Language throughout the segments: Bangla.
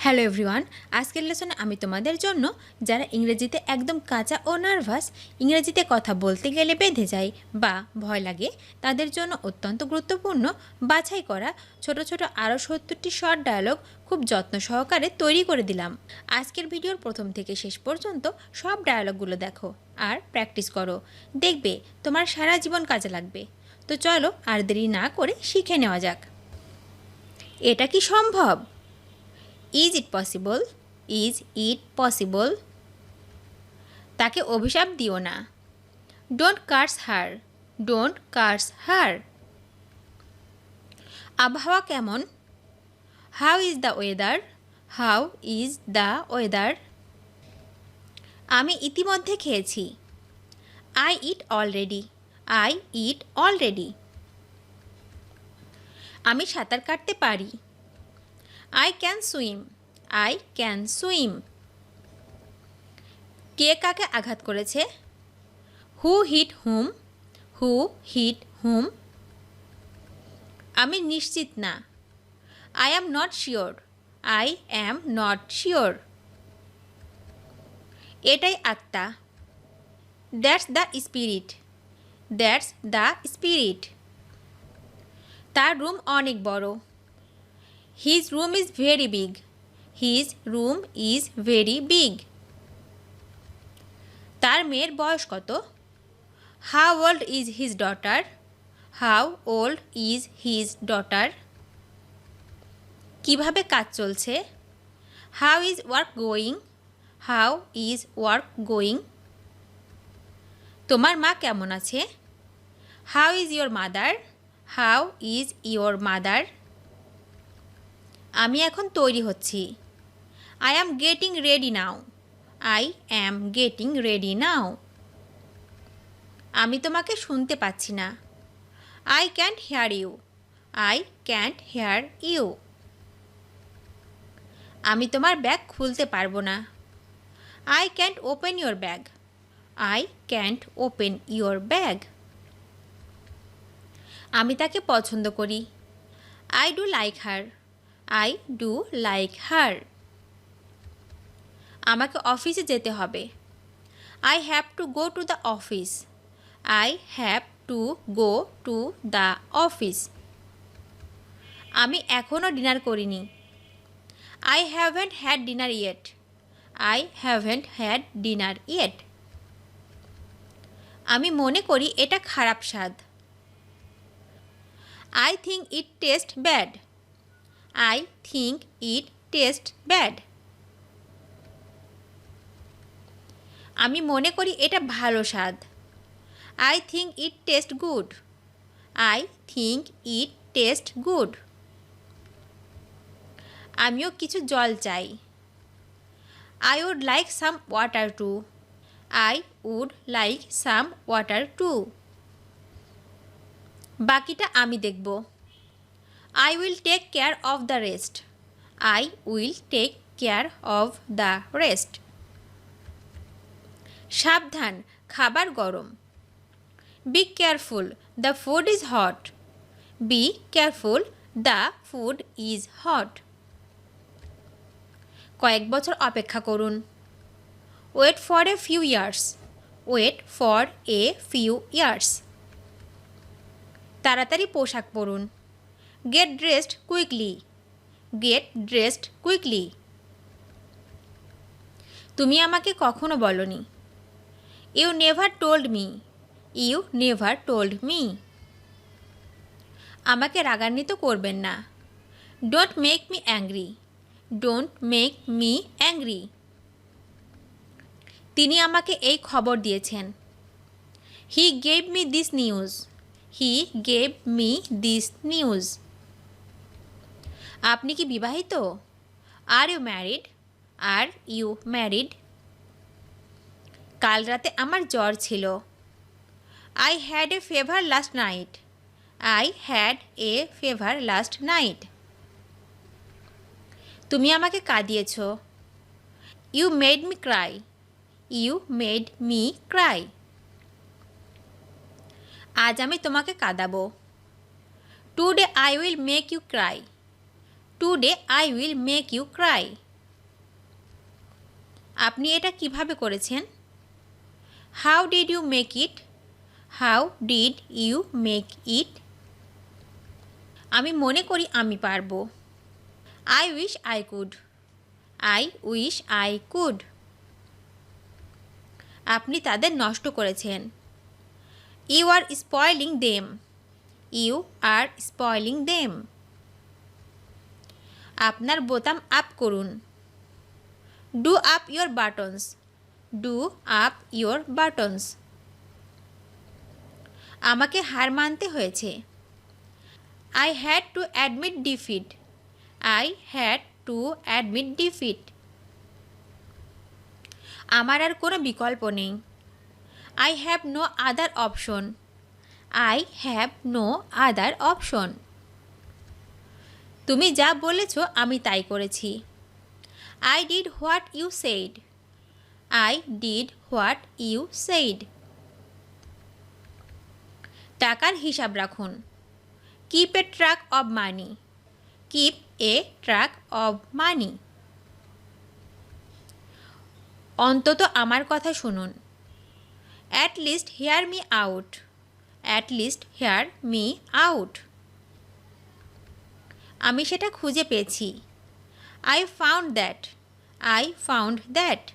হ্যালো এভরিওয়ান, আজকের লেসনে আমি তোমাদের জন্য যারা ইংরেজিতে একদম কাঁচা ও নার্ভাস, ইংরেজিতে কথা বলতে গেলে বেঁধে যায় বা ভয় লাগে, তাদের জন্য অত্যন্ত গুরুত্বপূর্ণ বাছাই করা ছোট ছোট আরও 70টি শর্ট ডায়ালগ খুব যত্ন সহকারে তৈরি করে দিলাম। আজকের ভিডিওর প্রথম থেকে শেষ পর্যন্ত সব ডায়ালগগুলো দেখো আর প্র্যাকটিস করো, দেখবে তোমার সারা জীবন কাজে লাগবে। তো চলো আর দেরি না করে শিখে নেওয়া যাক। এটা কি সম্ভব? Is it possible? Is it possible? তাকে অভিশাপ দিও না। Don't curse her. Don't curse her. আবহাওয়া কেমন? How is the weather? How is the weather? আমি ইতিমধ্যে খেয়েছি। I eat already. I eat already. আমি সাঁতার কাটতে পারি। I can swim. I can swim. কে কাকে আঘাত করেছে? Who hit whom? Who hit whom? আমি নিশ্চিত না। I am not sure. I am not sure. এটাই আত্মা। That's the spirit. That's the spirit. তার রুম অনেক বড়। His room is very big. His room is very big. তার মেয়ের বয়স কত? How old is his daughter? How old is his daughter? কিভাবে কাজ চলছে? How is work going? How is work going? তোমার মা কেমন আছে? How is your mother? How is your mother? আমি এখন তৈরি হচ্ছি। I am getting ready now. I am getting ready now. আমি তোমাকে শুনতে পাচ্ছি না। I can't hear you. I can't hear you. আমি তোমার ব্যাগ খুলতে পারবো না। I can't open your bag. I can't open your bag. আমি তাকে পছন্দ করি। I do like her. I do like her. আমাকে অফিসে যেতে হবে। I have to go to the office. I have to go to the office. আমি এখনও ডিনার করিনি। I haven't had dinner yet. I haven't had dinner yet. আমি মনে করি এটা খারাপ স্বাদ। I think it tastes bad. I think it tastes bad. আমি মনে করি এটা ভালো স্বাদ। I think it tastes good. I think it tastes good. আমিও কিছু জল চাই। I would like some water too. I would like some water too. বাকিটা আমি দেখব। I will take care of the rest. I will take care of the rest. সাবধান, খাবার গরম। Be careful, the food is hot. Be careful, the food is hot. কয়েক বছর অপেক্ষা করুন। Wait for a few years. Wait for a few years. তাড়াতাড়ি পোশাক পরুন। Get dressed quickly. Get dressed quickly. তুমি আমাকে কখনো বলনি। You never told me. You never told me. আমাকে রাগান্বিত করবেন না। Don't make me angry. Don't make me angry. তিনি আমাকে এই খবর দিয়েছেন। He gave me this news. He gave me this news. আপনি কি বিবাহিত? Are you married? Are you married? কাল রাতে আমার জ্বর ছিল। I had a fever last night. I had a fever last night. তুমি আমাকে কাঁদিয়েছ। You made me cry. You made me cry. আজ আমি তোমাকে কাঁদাবো। Today I will make you cry. Today I will make you cry. আপনি এটা কিভাবে করেছেন? How did you make it? How did you make it? আমি মনে করি আমি পারবো। I wish I could. I wish I could. আপনি তাদের নষ্ট করেছেন। You are spoiling them. You are spoiling them. আপনার বোতাম আপ করুন। Do up your buttons. Do up your buttons. আমাকে হার মানতে হয়েছে। I had to admit defeat. I had to admit defeat. আমার আর কোনো বিকল্প নেই। I have no other option. I have no other option. তুমি যা বলেছ আমি তাই করেছি। I did what you said. I did what you said. টাকার হিসাব রাখুন। Keep a track of money. Keep a track of money. অন্তত আমার কথা শুনুন। At least hear me out. At least hear me out. আমি সেটা খুঁজে পেয়েছি। I found that. I found that.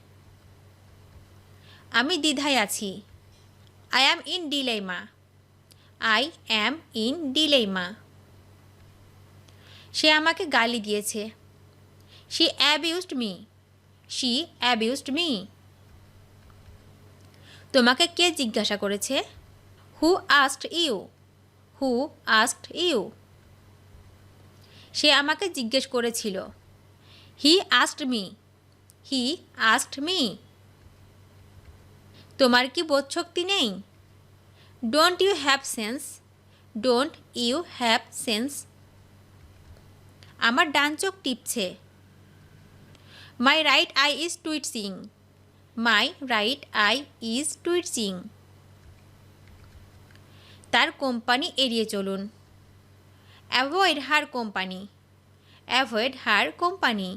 আমি দ্বিধায় আছি। I am in dilemma. I am in dilemma. সে আমাকে গালি দিয়েছে। She abused me. She abused me. তোমাকে কে জিজ্ঞাসা করেছে? Who asked you. Who asked you. সে আমাকে জিজ্ঞেস করেছিল। He asked me. He asked me. তোমার কি বোধশক্তি নেই? Don't you have sense. Don't you have sense. আমার ডান চোখ টিপছে। My right eye is twitching. My right eye is twitching. তার কোম্পানি এড়িয়ে চলুন। Avoid her company. Avoid her company.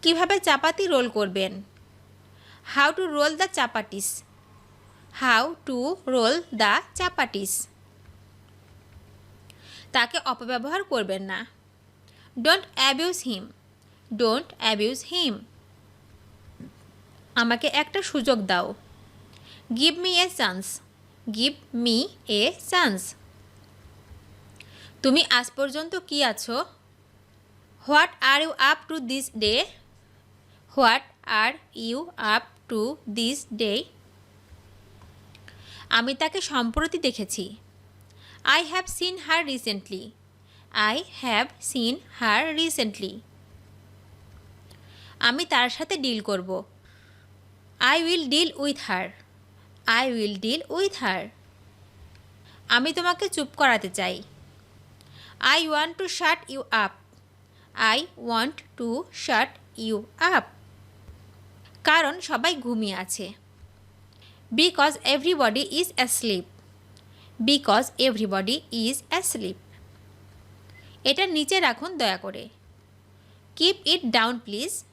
কীভাবে চাপাতি রোল করবেন? How to roll the chapatis. How to roll the chapatis. তাকে অপব্যবহার করবেন না। Don't abuse him. Don't abuse him. আমাকে একটা সুযোগ দাও। Give me a chance. Give me a chance. তুমি আজ পর্যন্ত কি আছো? What are you up to this day? What are you up to this day? আমি তাকে সম্প্রতি দেখেছি। I have seen her recently. I have seen her recently. আমি তার সাথে ডিল করব। I will deal with her. I will deal with her. আমি তোমাকে চুপ করাতে চাই। I want to shut you up. I want to shut you up. কারণ সবাই ঘুমিয়ে আছে। Because everybody is asleep. Because everybody is asleep. এটা নিচে রাখুন দয়া করে। Keep it down please.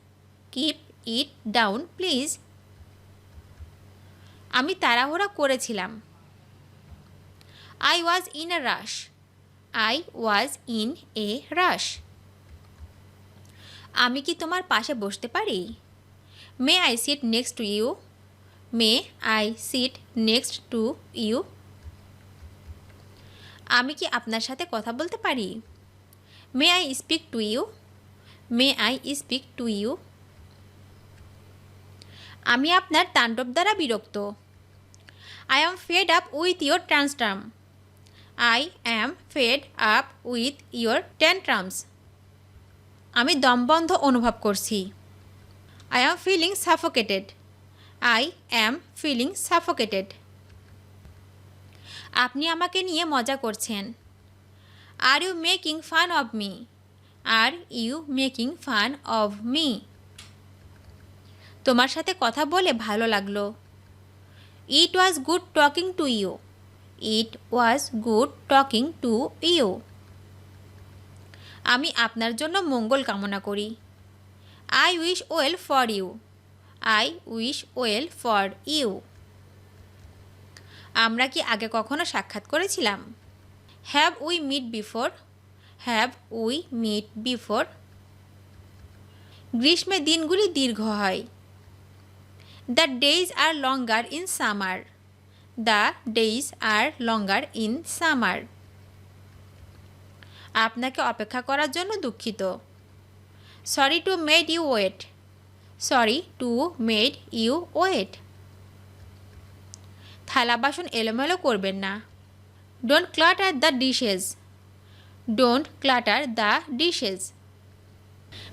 Keep it down please. আমি তাড়াহুড়া করেছিলাম। I was in a rush. I was in a rush. আমি কি তোমার পাশে বসতে পারি? May I sit next to you. May I sit next to you. আমি কি আপনার সাথে কথা বলতে পারি? May I speak to you. May I speak to you. আমি আপনার তাণ্ডব দ্বারা বিরক্ত। I am fed up with your tantrums. I am fed up with your tantrums. আমি দমবন্ধ অনুভব করছি। I am feeling suffocated. I am feeling suffocated. আপনি আমাকে নিয়ে মজা করছেন। আর you making fun of me. Are you making fun of me. তোমার সাথে কথা বলে ভালো লাগলো। It was good talking to you. It was good talking to you. আমি আপনার জন্য মঙ্গল কামনা করি। I wish well for you. I wish well for you. আমরা কি আগে কখনো সাক্ষাৎ করেছিলাম? Have we met before. Have we met before. গ্রীষ্মে দিনগুলি দীর্ঘ হয়। The days are longer in summer. The days are longer in summer. আপনাকে অপেক্ষা করার জন্য দুঃখিত। Sorry to made you wait. Sorry to made you wait. থালা বাসন এলোমেলো করবেন না। Don't clutter the dishes. Don't clutter the dishes.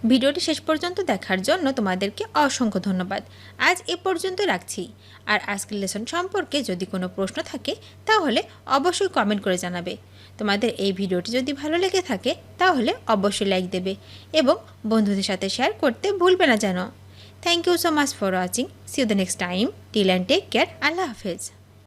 ভিডিওটি শেষ পর্যন্ত দেখার জন্য তোমাদেরকে অসংখ্য ধন্যবাদ। আজ এ পর্যন্ত রাখছি। আর আজকের লেসন সম্পর্কে যদি কোনো প্রশ্ন থাকে তাহলে অবশ্যই কমেন্ট করে জানাবে। তোমাদের এই ভিডিওটি যদি ভালো লেগে থাকে তাহলে অবশ্যই লাইক দেবে এবং বন্ধুদের সাথে শেয়ার করতে ভুলবে না যেন। Thank you so much for watching. See you the next time. Till and take care. আল্লাহ হাফেজ।